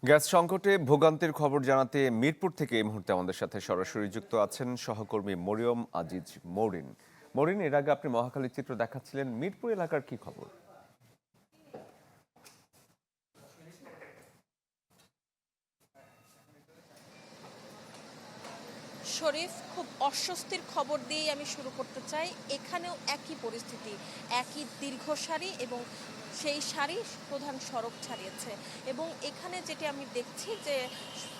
Gas সংকটে ভোগান্তির খবর জানাতে মিরপুর থেকে এই মুহূর্তে আমাদের সাথে সরাসরি যুক্ত আছেন সহকর্মী মরিয়ম আজিজ মরিন। মরিন, এর আগে আপনি মহাখালীর চিত্র দেখাচ্ছিলেন, মিরপুর এলাকার কি খবর? শরীফ, খুব অস্বস্তির খবর দিয়েই আমি শুরু করতে চাই। এখানেও একই পরিস্থিতি, একই দীর্ঘ সারি এবং সেই সারি প্রধান সড়ক ছাড়িয়েছে। এবং এখানে যেটি আমি দেখছি যে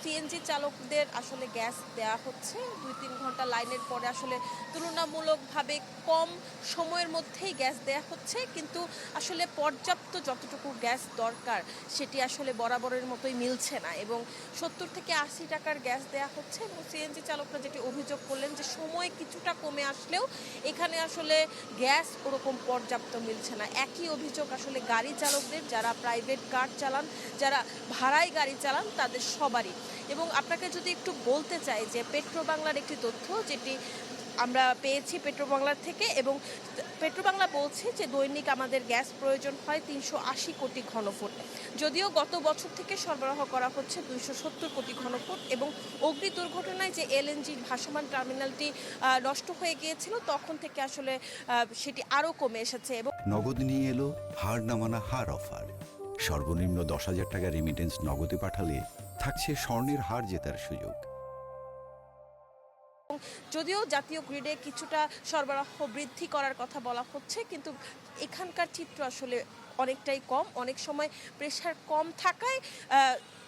সিএনজি চালকদের আসলে গ্যাস দেয়া হচ্ছে ২-৩ ঘন্টা লাইনের পরে, আসলে তুলনামূলকভাবে কম সময়ের মধ্যেই গ্যাস দেয়া হচ্ছে, কিন্তু আসলে পর্যাপ্ত যতটুকু গ্যাস দরকার সেটি আসলে বরাবরের মতোই মিলছে না। এবং ৭০ থেকে ৮০ টাকার গ্যাস দেয়া হচ্ছে এবং সিএনজি চালকরা যেটি অভিযোগ করলেন যে সময় কিছুটা কমে আসলেও এখানে আসলে গ্যাস ওরকম পর্যাপ্ত মিলছে না। একই অভিযোগ আসলে গাড়ি চালকদের, যারা প্রাইভেট কার চালান, যারা ভাড়ায় গাড়ি চালান, তাদের সবারই। এবং আপনাকে যদি একটু বলতে চাই যে পেট্রোবাংলার একটি তথ্য যেটি আমরা পেয়েছি পেট্রোবাংলার থেকে, এবং পেট্রোবাংলা বলছে যে দৈনিক আমাদের গ্যাস প্রয়োজন হয় ৩৮০ কোটি ঘনফুট, যদিও গত বছর থেকে সরবরাহ করা হচ্ছে ২৭০ কোটি ঘনফুট। এবং অগ্নি দুর্ঘটনায় যে এলএনজির ভাসমান টার্মিনালটি নষ্ট হয়ে গিয়েছিল, তখন থেকে আসলে সেটি আরও কমে এসেছে। এবং নগদ নিয়ে এলো হার না মানা হার অফার। সর্বনিম্ন ১০,০০০ টাকা রেমিটেন্স নগদে পাঠালে থাকছে স্বর্ণের হার জেতার সুযোগ। যদিও জাতীয় গ্রিডে কিছুটা সরবরাহ বৃদ্ধি করার কথা বলা হচ্ছে, কিন্তু এখানকার চিত্র আসলে অনেকটাই কম। অনেক সময় প্রেশার কম থাকায়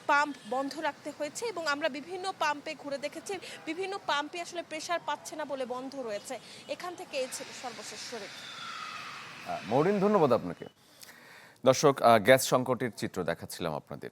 পাম্প বন্ধ রাখতে হয়েছে, এবং আমরা বিভিন্ন পাম্পে ঘুরে দেখেছি, বিভিন্ন পাম্পে আসলে প্রেশার পাচ্ছে না বলে বন্ধ রয়েছে। এখান থেকে এই ছিল সর্বশেষ শরীর। মরিন, ধন্যবাদ আপনাকে। দর্শক, গ্যাস সংকটের চিত্র দেখাচ্ছিলাম আপনাদের।